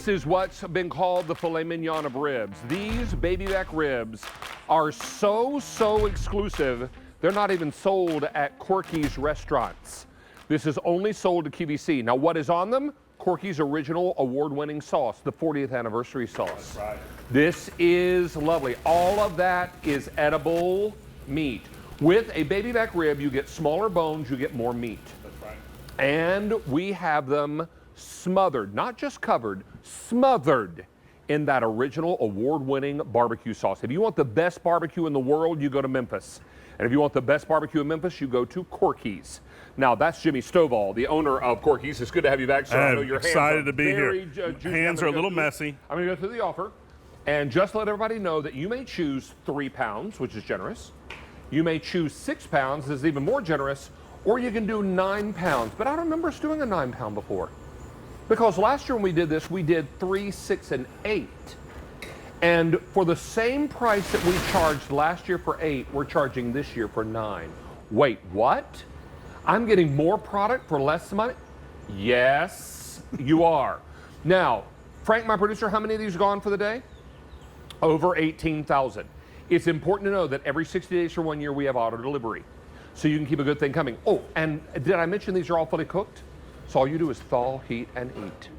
This is what's been called the filet mignon of ribs. These baby back ribs are so exclusive, they're not even sold at Corky's restaurants. This is only sold to QVC. Now, what is on them? Corky's original award-winning sauce, the 40th anniversary sauce. That's right. This is lovely. All of that is edible meat. With a baby back rib, you get smaller bones, you get more meat. That's right. And we have them smothered, not just covered, smothered in that original award-winning barbecue sauce. If you want the best barbecue in the world, you go to Memphis. And if you want the best barbecue in Memphis, you go to Corky's. Now, that's Jimmy Stovall, the owner of Corky's. It's good to have you back, sir. I know your excited to be here. Hands are a little through, messy. I'm going to go through the offer. And just let everybody know that you may choose 3 pounds, which is generous. You may choose 6 pounds, this is even more generous, or you can do 9 pounds. But I don't remember us doing a 9 pound before. Because last year when we did this, we did 3, 6, and 8. And for the same price that we charged last year for 8, we're charging this year for 9. Wait, what? I'm getting more product for less money? Yes, you are. Now, Frank, my producer, how many of these are gone for the day? Over 18,000. It's important to know that every 60 days for 1 year, we have auto delivery. So you can keep a good thing coming. Oh, and did I mention these are all fully cooked? So all you do is thaw, heat, and eat.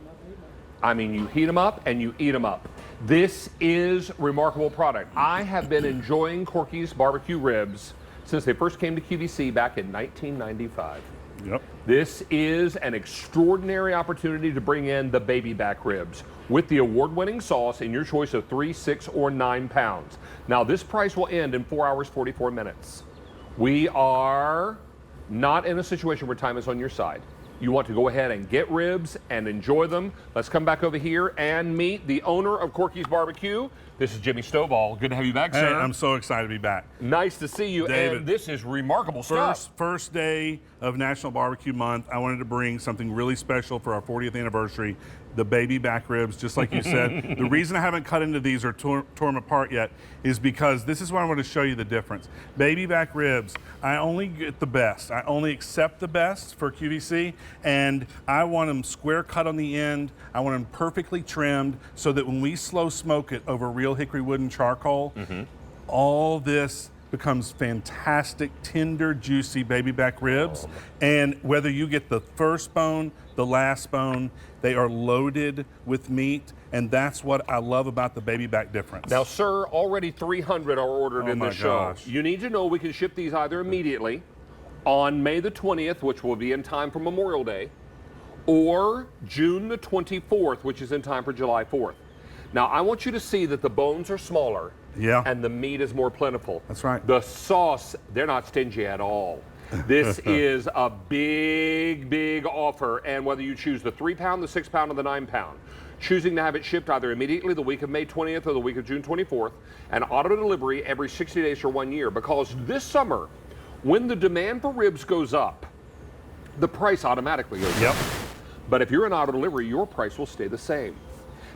I mean, you heat them up and you eat them up. This is remarkable product. I have been enjoying Corky's barbecue ribs since they first came to QVC back in 1995. Yep. This is an extraordinary opportunity to bring in the baby back ribs with the award-winning sauce in your choice of 3, 6, or 9 pounds. Now, this price will end in 4 hours, 44 minutes. We are not in a situation where time is on your side. You want to go ahead and get ribs and enjoy them. Let's come back over here and meet the owner of Corky's Barbecue. This is Jimmy Stovall. Good to have you back, sir. Hey, I'm so excited to be back. Nice to see you. David, and this is remarkable stuff. First day of National Barbecue Month, I wanted to bring something really special for our 40th anniversary, the baby back ribs, just like you said. The reason I haven't cut into these or torn them apart yet is because this is what I want to show you the difference. Baby back ribs, I only get the best. I only accept the best for QVC, and I want them square cut on the end. I want them perfectly trimmed so that when we slow smoke it over real hickory wood and charcoal, all this becomes fantastic, tender, juicy baby back ribs. And whether you get the first bone, the last bone, they are loaded with meat, and that's what I love about the baby back difference. Now, sir, already 300 are ordered in this show. You need to know we can ship these either immediately on May the 20th, which will be in time for Memorial Day, or June the 24th, which is in time for July 4th. Now, I want you to see that the bones are smaller and the meat is more plentiful. That's right. The sauce, they're not stingy at all. This is a big offer, and whether you choose the 3 pound, the 6 pound, or the 9 pound, choosing to have it shipped either immediately the week of May 20th or the week of June 24th, and auto delivery every 60 days for 1 year, because this summer, when the demand for ribs goes up, the price automatically goes up. But if you're in auto delivery, your price will stay the same.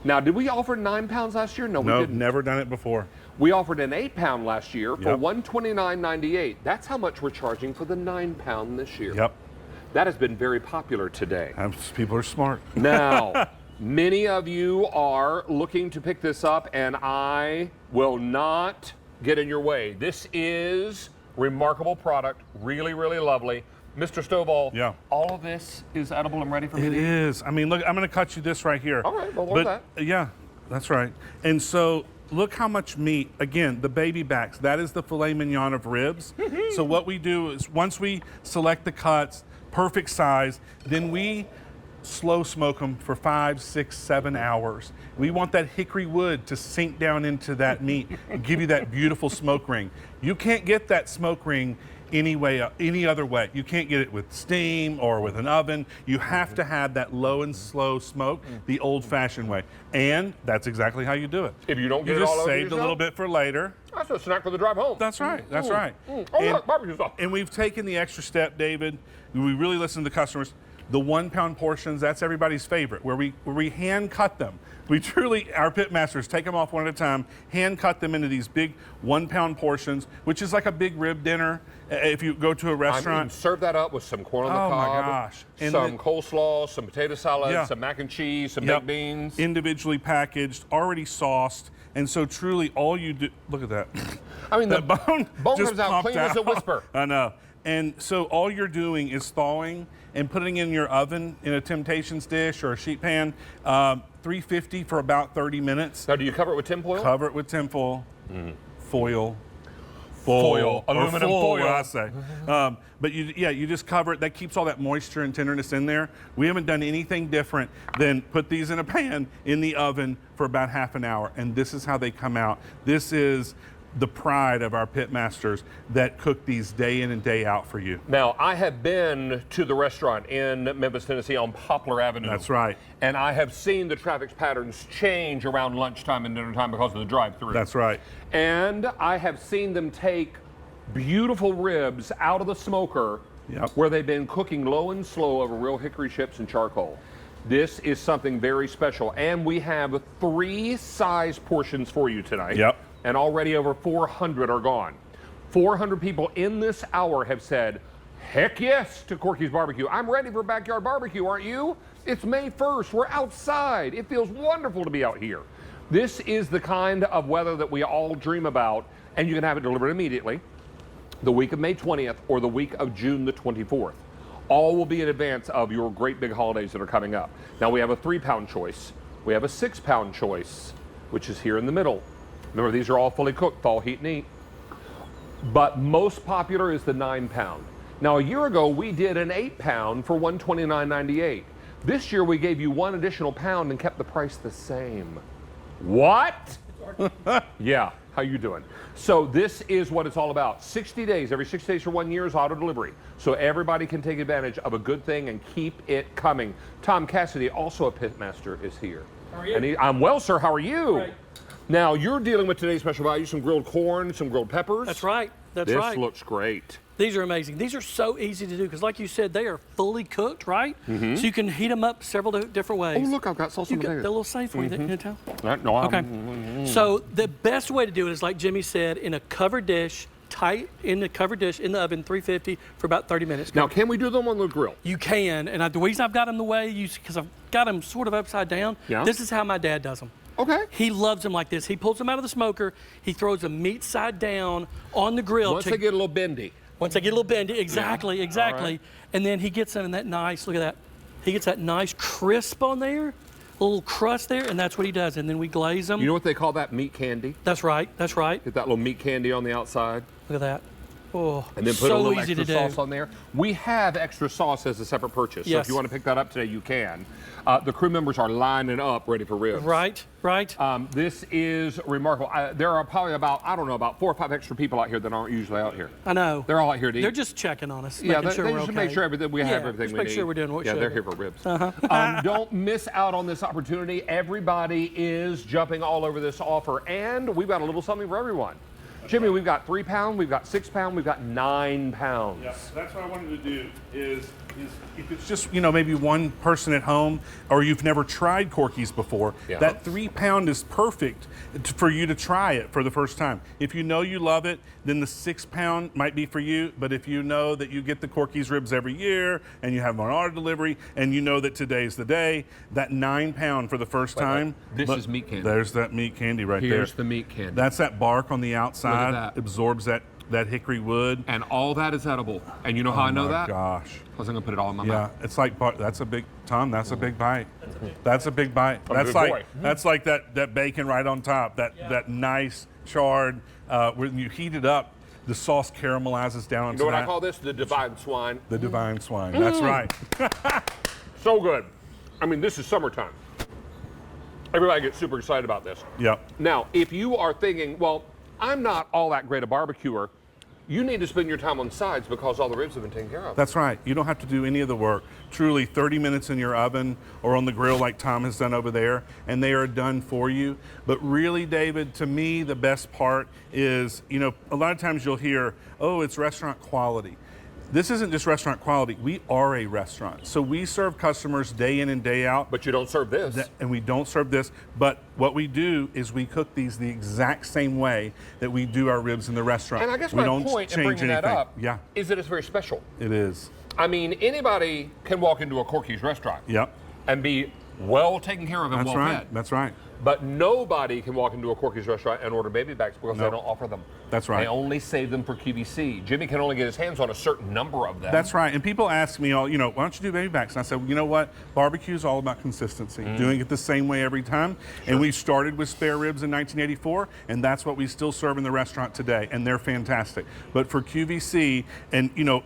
Now, did we offer 9 pounds last year? No, we didn't. Never done it before. We offered an 8 pound last year for $129.98. That's how much we're charging for the 9 pound this year. That has been very popular today. People are smart. Now, many of you are looking to pick this up, and I will not get in your way. This is remarkable product, really lovely. Mr. Stovall, all of this is edible and ready for me? It is. I mean, look, I'm going to cut you this right here. All right, well, look at that. Yeah, that's right. And so look how much meat. Again, the baby backs, that is the filet mignon of ribs. So what we do is once we select the cuts, perfect size, then we slow smoke them for 5, 6, 7 hours. We want that hickory wood to sink down into that meat and give you that beautiful smoke ring. You can't get that smoke ring any other way. You can't get it with steam or with an oven. You have to have that low and slow smoke the old-fashioned way. And that's exactly how you do it. If you don't get you it all just over saved yourself, a little bit for later. That's a snack for the drive home. That's right. That's right. Oh, look, barbecue sauce. And we've taken the extra step, David. We really listen to the customers. The 1 pound portions, that's everybody's favorite, where we hand cut them. We truly, our pit masters take them off one at a time, hand cut them into these big 1 pound portions, which is like a big rib dinner. If you go to a restaurant. I mean, serve that up with some corn on the cob. Oh my gosh. And some coleslaw, some potato salad, some mac and cheese, some baked beans. Individually packaged, already sauced. And so truly all you do, look at that. I mean, the bone just comes out clean as a whisper. I know. And so all you're doing is thawing and putting in your oven in a Temptations dish or a sheet pan, 350 for about 30 minutes. Now, do you cover it with tin foil? Cover it with tin foil, foil, aluminum foil, foil. I say. But you just cover it. That keeps all that moisture and tenderness in there. We haven't done anything different than put these in a pan in the oven for about half an hour, and this is how they come out. This is the pride of our pit masters that cook these day in and day out for you. Now, I have been to the restaurant in Memphis, Tennessee on Poplar Avenue. That's right. And I have seen the traffic patterns change around lunchtime and dinner time because of the drive-thru. That's right. And I have seen them take beautiful ribs out of the smoker where they've been cooking low and slow over real hickory chips and charcoal. This is something very special. And we have 3 size portions for you tonight. Yep. And already over 400 are gone. 400 people in this hour have said, heck yes to Corky's Barbecue. I'm ready for backyard barbecue, aren't you? It's May 1st, we're outside. It feels wonderful to be out here. This is the kind of weather that we all dream about, and you can have it delivered immediately, the week of May 20th or the week of June the 24th. All will be in advance of your great big holidays that are coming up. Now we have a 3 pound choice. We have a 6 pound choice, which is here in the middle. Remember, these are all fully cooked, thaw, heat, and eat. But most popular is the 9 pound. Now, a year ago, we did an 8 pound for $129.98. This year, we gave you 1 additional pound and kept the price the same. What? Yeah, how you doing? So this is what it's all about. 60 days, every 60 days for 1 year is auto delivery. So everybody can take advantage of a good thing and keep it coming. Tom Cassidy, also a pit master, is here. How are you? And I'm well, sir. How are you? Right. Now, you're dealing with today's special value, some grilled corn, some grilled peppers. That's right. That's right. This looks great. These are amazing. These are so easy to do because, like you said, they are fully cooked, right? So you can heat them up several different ways. Oh, look, I've got salsa You got potatoes. the little safe for you. Can you tell? No, Okay. So the best way to do it is, like Jimmy said, in a covered dish, tight in the covered dish in the oven, 350 for about 30 minutes. Now, can we do them on the grill? You can, and the reason I've got them the way because I've got them sort of upside down. Yeah. This is how my dad does them. Okay. He loves them like this. He pulls them out of the smoker. He throws them meat side down on the grill. Once they get a little bendy. Once they get a little bendy, exactly. All right. And then he gets them in that nice, look at that. He gets that nice crisp on there, a little crust there, and that's what he does. And then we glaze them. You know what they call that? Meat candy. That's right, that's right. Get that little meat candy on the outside. Look at that. Oh, And then put so a little easy extra to sauce do. on there. We have extra sauce as a separate purchase. So Yes. if you want to pick that up today, you can. The crew members are lining up ready for ribs. Right, right. This is remarkable. There are probably about 4 or 5 extra people out here that aren't usually out here. I know. They're all out here to eat. They're just checking on us, Yeah, making sure they we're just okay. make sure we have everything just we make need. sure we're doing what we Yeah, should. they're here for ribs. Don't miss out on this opportunity. Everybody is jumping all over this offer, and we've got a little something for everyone. Jimmy, we've got 3 pound, we've got 6 pound, we've got 9 pounds. Yeah, that's what I wanted to do is if it's just, maybe one person at home or you've never tried Corky's before, that 3 pound is perfect for you to try it for the first time. If you know you love it, then the 6 pound might be for you. But if you know that you get the Corky's ribs every year and you have them on auto delivery and you know that today's the day, that 9 pound for the first time. This is meat candy. There's that meat candy right there. Here's the meat candy. That's that bark on the outside. that. Absorbs that hickory wood. And all that is edible. And you know how I know that? Oh my gosh. Because I'm going to put it all in my Yeah, mouth. it's like that's a big Tom. That's a big bite. That's a big bite. I'm a That's good like boy. that's like that bacon right on top. That nice charred. When you heat it up, the sauce caramelizes down onto You know what that. I call this? The divine swine. The divine swine. That's right. So good. I mean, this is summertime. Everybody gets super excited about this. Yep. Now, if you are thinking, well, I'm not all that great a barbecuer, you need to spend your time on sides because all the ribs have been taken care of. That's right. You don't have to do any of the work. Truly, 30 minutes in your oven or on the grill like Tom has done over there, and they are done for you. But really, David, to me, the best part is, a lot of times you'll hear, oh, it's restaurant quality. this isn't just restaurant quality. We are a restaurant. So we serve customers day in and day out. But you don't serve this. And we don't serve this. But what we do is we cook these the exact same way that we do our ribs in the restaurant. And I guess we my don't point in change bringing that anything. up is that it's very special. It is. I mean, anybody can walk into a Corky's restaurant Yep. and be well taken care of and That's well right. fed. That's right. But nobody can walk into a Corky's restaurant and order baby backs because they Nope. don't offer them. That's right. They only save them for QVC. Jimmy can only get his hands on a certain number of them. That's right. And people ask me, all, you know, why don't you do baby backs? And I said, well, you know what? Barbecue is all about consistency, doing it the same way every time. And we started with spare ribs in 1984, and that's what we still serve in the restaurant today, and they're fantastic. But for QVC, and you know,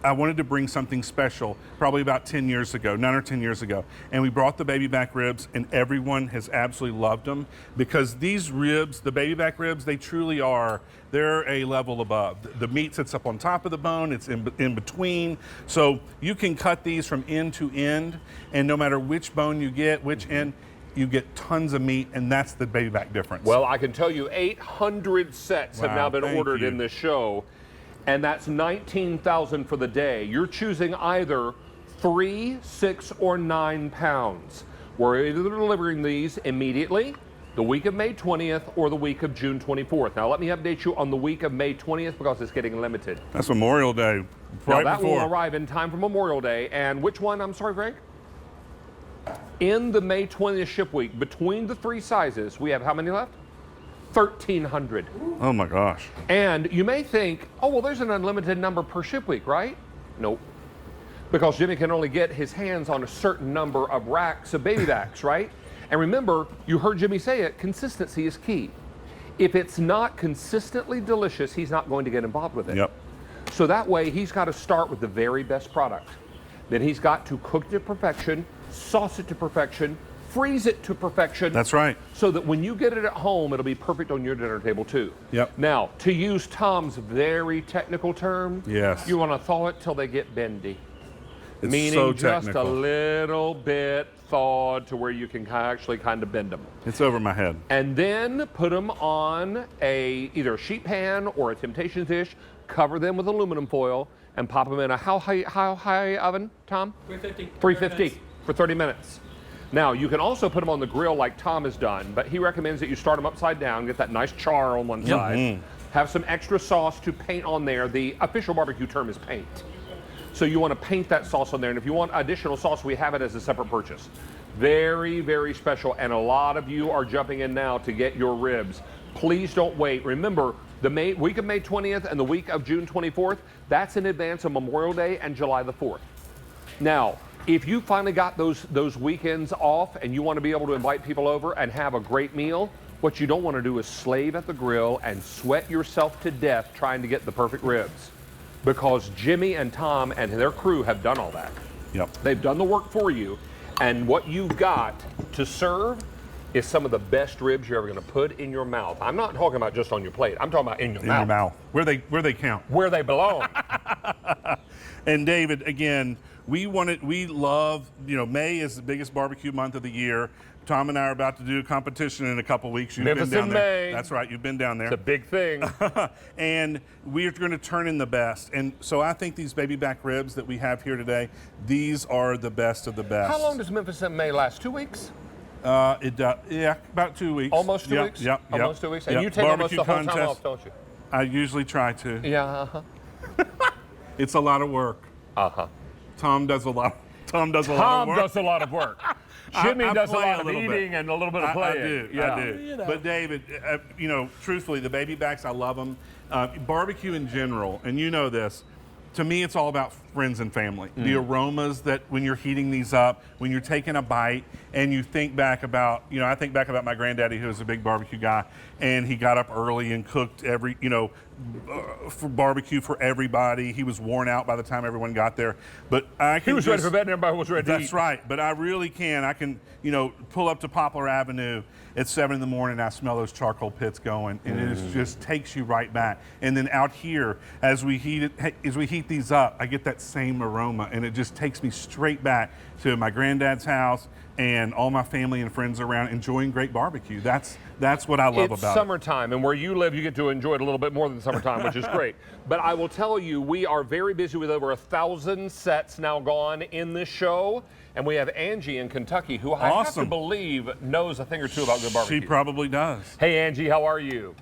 I wanted to bring something special probably about 10 years ago, 9 or 10 years ago. And we brought the baby back ribs, and everyone has absolutely loved them because these ribs, the baby back ribs, they truly are, they're a level above. The meat sits up on top of the bone, it's in between. So you can cut these from end to end, and no matter which bone you get, which end, you get tons of meat, and that's the baby back difference. Well, I can tell you 800 sets have Wow, now been thank ordered you. in this show, and that's 19,000 for the day. You're choosing either 3, 6, or 9 pounds. We're either delivering these immediately, the week of May 20th, or the week of June 24th. Now, let me update you on the week of May 20th because it's getting limited. That's Memorial Day, Now, right that before. will arrive in time for Memorial Day. And which one? I'm sorry, Frank? In the May 20th ship week, between the 3 sizes, we have how many left? 1,300. Oh my gosh. And you may think, oh, well, there's an unlimited number per ship week, right? Nope. Because Jimmy can only get his hands on a certain number of racks of baby backs, right? And remember, you heard Jimmy say it, consistency is key. If it's not consistently delicious, he's not going to get involved with it. Yep. So that way, he's got to start with the very best product. Then he's got to cook it to perfection, sauce it to perfection, freeze it to perfection. That's right. So that when you get it at home, it'll be perfect on your dinner table too. Yep. Now, to use Tom's very technical term, Yes. you want to thaw it till they get bendy. It's Meaning so just technical. a little bit thawed to where you can actually kind of bend them. It's over my head. And then put them on either a sheet pan or a Temptations dish, cover them with aluminum foil, and pop them in a how high oven, Tom? 350. 350 for 30 minutes. Now, you can also put them on the grill like Tom has done, but he recommends that you start them upside down, get that nice char on one side, have some extra sauce to paint on there. The official barbecue term is paint. So you want to paint that sauce on there, and if you want additional sauce, we have it as a separate purchase. Very, very special, and a lot of you are jumping in now to get your ribs. Please don't wait. Remember, the week of May 20th and the week of June 24th, that's in advance of Memorial Day and July the 4th. Now, if you finally got those weekends off and you want to be able to invite people over and have a great meal, what you don't want to do is slave at the grill and sweat yourself to death trying to get the perfect ribs. Because Jimmy and Tom and their crew have done all that. Yep. They've done the work for you, and what you've got to serve is some of the best ribs you're ever going to put in your mouth. I'm not talking about just on your plate. I'm talking about in your In mouth. your mouth. Where they count. Where they belong. And David, again, we love, you know, May is the biggest barbecue month of the year. Tom and I are about to do a competition in a couple weeks. You've Memphis been down in there. May. That's right, you've been down there. It's a big thing. And we're going to turn in the best. And so I think these baby back ribs that we have here today, these are the best of the best. How long does Memphis in May last? 2 weeks? Yeah, about 2 weeks. Almost 2 Yep, weeks? Yep. Almost 2 weeks? And Yep. you take almost Barbecue the whole time contest. off, don't you? I usually try to. Yeah, uh-huh. It's a lot of work. Uh-huh. Tom does a lot. Tom does a lot Tom of work. does a lot of work. Jimmy I does a play lot of little eating bit. and a little bit of I playing. do. You know. But David, you know, truthfully, the baby backs, I love them. Barbecue in general, and you know this, to me, it's all about friends and family. The aromas that when you're heating these up, when you're taking a bite, and you think back about, you know, I think back about my granddaddy who was a big barbecue guy, and he got up early and cooked every, you know, for barbecue for everybody. He was worn out by the time everyone got there. But I can He was ready for bed and everybody was ready to eat. That's right. But I really can. I can, you know, pull up to Poplar Avenue at 7 in the morning. I smell those charcoal pits going, and just takes you right back. And then out here, as we heat these up, I get that same aroma, and it just takes me straight back to my granddad's house and all my family and friends around enjoying great barbecue. That's what I love It's about summertime, and where you live, you get to enjoy it a little bit more than summertime, which is great. But I will tell you, we are very busy with over 1,000 sets now gone in this show. And we have Angie in Kentucky, who I have to Awesome. believe knows a thing or two about good barbecue. She probably does. Hey, Angie, how are you?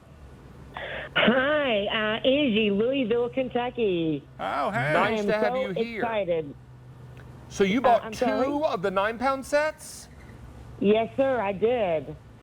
Hi, Angie, Louisville, Kentucky. Oh, hey. Nice I am to have so you here. excited. So you bought I'm two sorry? of the 9-pound sets? Yes, sir, I did.